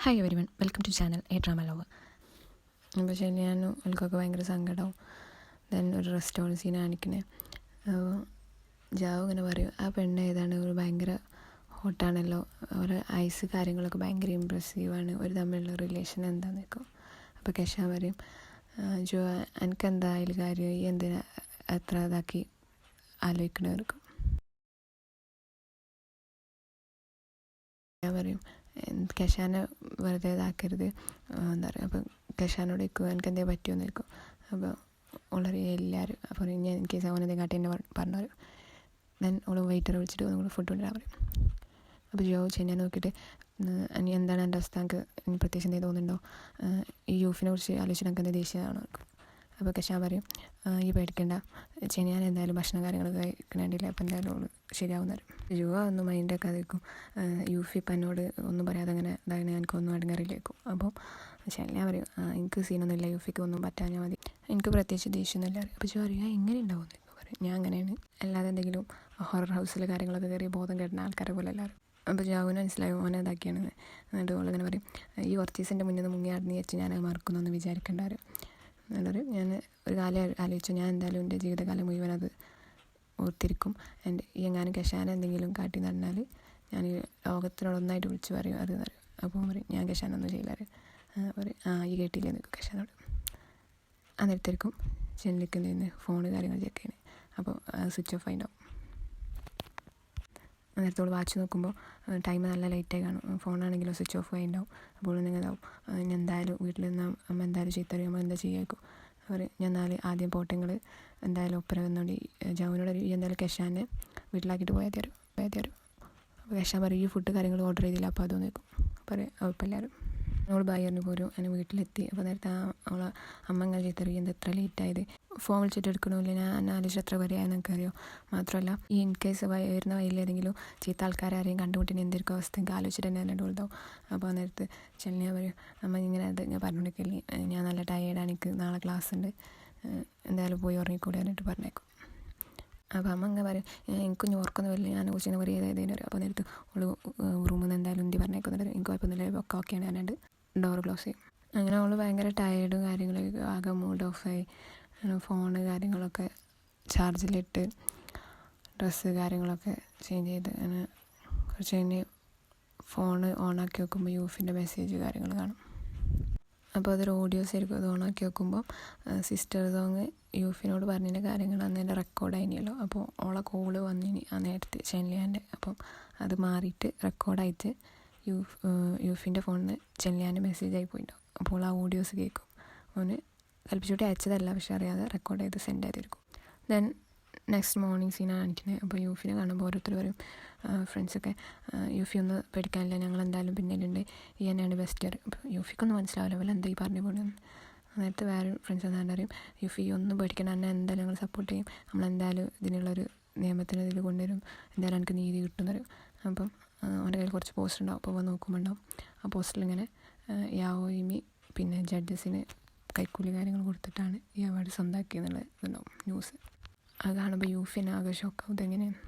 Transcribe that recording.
Hi everyone, welcome to channel a drama love. അപ്പോൾ ശരിയാനും അവൾക്കൊക്കെ ഭയങ്കര സങ്കടവും. ദെൻ ഒരു റെസ്റ്റോറൻറ്റ് സീൻ കാണിക്കണേ. ജാവു ഇങ്ങനെ പറയും, ആ പെണ്ണ് ഏതാണ്, ഒരു ഭയങ്കര ഹോട്ടാണല്ലോ, ഒരു ഐസ് കാര്യങ്ങളൊക്കെ ഭയങ്കര ഇമ്പ്രസീവാണ്, ഒരു തമ്മിലുള്ള റിലേഷൻ എന്താണെന്ന് നിൽക്കും. അപ്പോൾ കെഷ പറയും, ജോ എനിക്കെന്താ അതിൽ കാര്യം, ഈ എന്തിനാ എത്ര ഇതാക്കി ആലോചിക്കണവർക്കും. ഞാൻ പറയും, കെഷാനെ വെറുതെ ഇതാക്കരുത്, എന്താ പറയുക. അപ്പം കെഷാനോട് നിൽക്കും, എനിക്ക് എന്തെങ്കിലും പറ്റുമോ നിൽക്കും. അപ്പോൾ ഉള്ളൊരു എല്ലാവരും അപ്പോൾ ഞാൻ എനിക്ക് സോനെന്തെങ്കിലും കാട്ടി എന്നെ പറഞ്ഞു പറയും. ദെൻ ഓൾ വെയിറ്ററെ വിളിച്ചിട്ട് നമ്മൾ ഫുഡ് കൊണ്ടുവരാൻ പറയും. അപ്പോൾ ജോ ചെന്നെ നോക്കിയിട്ട്, ഇനി എന്താണ് എൻ്റെ അവസ്ഥ, എനിക്ക് ഇനി പ്രത്യേകിച്ച് എന്തെങ്കിലും തോന്നുന്നുണ്ടോ, ഈ യൂഫിനെ കുറിച്ച് ആലോചിച്ചിട്ട് എനിക്ക് എന്തെങ്കിലും ദേഷ്യമാണോ. അപ്പോൾ കെഷാൻ പറയും, ഈ പേടിക്കണ്ട, ഞാൻ എന്തായാലും ഭക്ഷണം കാര്യങ്ങളൊക്കെ കഴിക്കണേണ്ടില്ല, അപ്പോൾ എന്തായാലും ഓള് ശരിയാവും തരും. ജുവ ഒന്ന് മൈൻഡൊക്കെ അതിക്കും, യൂഫി ഇപ്പം എന്നോട് ഒന്നും പറയാതെ അങ്ങനെ ഇതാകണേ എനിക്കൊന്നും അടങ്ങറിയില്ലേക്കും. അപ്പം ഞാൻ പറയും, എനിക്ക് സീനൊന്നുമില്ല, യൂഫിക്ക് ഒന്നും പറ്റാഞ്ഞാൽ മതി, എനിക്ക് പ്രത്യേകിച്ച് ദേഷ്യമൊന്നുമില്ല. അപ്പോൾ ജോ പറയും, എങ്ങനെ ഉണ്ടാവും എന്നൊക്കെ പറയും. ഞാൻ അങ്ങനെയാണ്, അല്ലാതെ എന്തെങ്കിലും ഹൊറർ ഹൗസിൽ കാര്യങ്ങളൊക്കെ കയറി ബോധം കെട്ടുന്ന ആൾക്കാരെ പോലെ എല്ലാവരും. അപ്പോൾ ജാവുവിനെ മനസ്സിലാവും ഓനെ ഇതാക്കിയാണെന്ന്. എന്നിട്ട് ഓളിങ്ങനെ പറയും, ഈ കുറച്ച് ദിവസത്തിൻ്റെ മുന്നിൽ നിന്ന് മുങ്ങി ആടുന്ന് വെച്ച് ഞാൻ മറക്കുന്നൊന്നും വിചാരിക്കേണ്ടാരും. എന്നൊരു ഞാൻ ഒരു കാലം ആലോചിച്ചു, ഞാൻ എന്തായാലും എൻ്റെ ജീവിതകാലം മുഴുവൻ അത് ഓർത്തിരിക്കും. എൻ്റെ ഈ എങ്ങാനും കെഷാനെ എന്തെങ്കിലും കാട്ടി നടന്നാൽ ഞാൻ ഈ ലോകത്തിനോട് ഒന്നായിട്ട് വിളിച്ച് പറയും അത് പറയും. അപ്പോൾ പറയും, ഞാൻ കെഷാനൊന്നും ചെയ്യില്ലാറ് പറയും. ഈ കേട്ടില്ലേ നിൽക്കും കെഷാനോട്. അന്നേരത്തേക്കും ചെല്ലിക്കുന്നതിന് ഫോണ് കാര്യങ്ങൾ ചെക്ക് ചെയ്യുന്നത്. അപ്പോൾ സ്വിച്ച് ഓഫ് ആയിട്ടുണ്ടാവും. അന്നേരത്തോട് വാച്ച് നോക്കുമ്പോൾ ടൈം നല്ല ലേറ്റായി കാണും. ഫോണാണെങ്കിലും സ്വിച്ച് ഓഫ് ആയിട്ടുണ്ടാവും. അപ്പോൾ നിങ്ങൾ ഇതാവും, ഞാൻ എന്തായാലും വീട്ടിൽ നിന്ന് അമ്മ എന്തായാലും ചീത്ത പറയും, അമ്മ എന്താ ചെയ്യാക്കും. അവർ ഞാൻ ആദ്യം പോട്ടെങ്ങൾ എന്തായാലും ഒപ്പര വന്നുകൊണ്ട് ജാവുവിനോട് ഈ എന്തായാലും കെഷാനെ വീട്ടിലാക്കിയിട്ട് പോയാൽ തരും. അപ്പോൾ കെഷാൻ പറയും, ഈ ഫുഡ് കാര്യങ്ങൾ ഓർഡർ ചെയ്തില്ല, അപ്പോൾ അതൊന്നും നിൽക്കും പറയും. അപ്പോൾ എല്ലാവരും നമ്മൾ ബായറിന് പോരും. എന്നെ വീട്ടിലെത്തി. അപ്പോൾ നേരത്തെ അവളെ അമ്മ ഇങ്ങനെ ചീത്തറിയും, എന്താ എത്ര ലേറ്റായത്, ഫോൺ വിളിച്ചിട്ട് എടുക്കണമില്ല, ഞാൻ ആലോചിച്ച് എത്ര വരെയായെന്ന് എനിക്കറിയോ. മാത്രമല്ല ഈ ഇൻ കേസ് വരുന്ന വഴിയിൽ ഏതെങ്കിലും ചീത്ത ആൾക്കാരെ ആരെയും കണ്ടുമുട്ടിന് എന്തൊക്കെ അവസ്ഥ എനിക്ക് ആലോചിച്ചിട്ട് തന്നെ എൻ്റെ ഉണ്ടാവും. അപ്പോൾ നേരത്തെ ചെല്ലിയാൽ പറയും, അമ്മ ഇങ്ങനെ അത് ഇങ്ങനെ പറഞ്ഞുകൊടുക്കില്ലേ, ഞാൻ നല്ല ടയേർഡാണ്, എനിക്ക് നാളെ ക്ലാസ് ഉണ്ട്, എന്തായാലും പോയി ഉറങ്ങിക്കൂടി എന്നിട്ട് പറഞ്ഞേക്കും. അപ്പോൾ അമ്മ അങ്ങനെ പറയും, എനിക്കൊന്നും ഓർക്കുന്ന വരില്ല, ഞാൻ കുറച്ചിങ്ങനെ പറയും ഏതേനും വരും. അപ്പോൾ നേരത്ത് അവള് റൂമിൽ നിന്ന് എന്തായാലും എന്തി പറഞ്ഞേക്കുന്നുണ്ട്, എനിക്ക് കുഴപ്പമൊന്നുമില്ല, ഒക്കെ ഓക്കെയാണ് ഞാനുണ്ട്, ഡോർ ക്ലോസ് ചെയ്യും. അങ്ങനെ അവൾ ഭയങ്കര ടയേർഡും കാര്യങ്ങളൊക്കെ ആകെ മൂഡ് ഓഫായി. ഫോണ് കാര്യങ്ങളൊക്കെ ചാർജിലിട്ട് ഡ്രസ്സ് കാര്യങ്ങളൊക്കെ ചേഞ്ച് ചെയ്ത് അങ്ങനെ കുറച്ച് കഴിഞ്ഞ് ഫോണ് ഓണാക്കി വെക്കുമ്പോൾ യൂഫിൻ്റെ മെസ്സേജ് കാര്യങ്ങൾ കാണും. അപ്പോൾ അതൊരു ഓഡിയോസ് ആയിരിക്കും. അത് ഓണാക്കി വെക്കുമ്പോൾ സിസ്റ്റർ സോങ് യൂഫിനോട് പറഞ്ഞതിൻ്റെ കാര്യങ്ങൾ അന്ന് എൻ്റെ റെക്കോർഡായിനല്ലോ. അപ്പോൾ ഓളെ കോള് വന്നിനി ആ നേരത്തെ ചെല്ലിയാൻ്റെ. അപ്പം അത് മാറിയിട്ട് റെക്കോർഡായിട്ട് യൂഫിൻ്റെ ഫോണിൽ നിന്ന് ചെല്ലിയാൻ്റെ മെസ്സേജായി പോയിട്ടുണ്ടാവും. അപ്പോൾ ആ ഓഡിയോസ് കേൾക്കും. ഓന് കൽപ്പിച്ചൂട്ടി അയച്ചതല്ല, പക്ഷെ അറിയാതെ റെക്കോർഡ് ചെയ്ത് സെൻഡ് ചെയ്തിരിക്കും. ദെൻ നെക്സ്റ്റ് മോർണിംഗ് സീനാണ് കാണിക്കുന്നത്. അപ്പോൾ യൂഫിനെ കാണുമ്പോൾ ഓരോരുത്തർ പറയും, ഫ്രണ്ട്സൊക്കെ, യൂഫി ഒന്ന് പേടിക്കാനില്ല, ഞങ്ങൾ എന്തായാലും പിന്നിലുണ്ട്, ഈ തന്നെയാണ് ബെസ്റ്റ്. അപ്പോൾ യൂഫിക്കൊന്നും മനസ്സിലാവില്ല പോലെ എന്താ ഈ പറഞ്ഞു പോകണമെന്ന്. നേരത്തെ വേറെ ഫ്രണ്ട്സ് എന്താണ്ട് അറിയും, യൂഫി ഒന്നും പേടിക്കണം, എന്നെ എന്തായാലും ഞങ്ങൾ സപ്പോർട്ട് ചെയ്യും, നമ്മളെന്തായാലും ഇതിനുള്ളൊരു നിയമത്തിന് ഇതിൽ കൊണ്ടുവരും, എന്തായാലും എനിക്ക് നീതി കിട്ടുമെന്ന് പറയും. അപ്പം അവൻ്റെ കയ്യിൽ കുറച്ച് പോസ്റ്റർ ഉണ്ടാവും. അപ്പോൾ നോക്കുമ്പോൾ ഉണ്ടാവും ആ പോസ്റ്ററിൽ ഇങ്ങനെ യാവോയിമി പിന്നെ ജഡ്ജസിന് കൈക്കൂലി കാര്യങ്ങൾ കൊടുത്തിട്ടാണ് ഈ അവാർഡ് സ്വന്തമാക്കിയെന്നുള്ള ഇതുണ്ടാവും ന്യൂസ്. അത് കാണുമ്പോൾ യൂഫിനെ ആകെ ഷോക്കാവും, ഇതെങ്ങനെയാണ്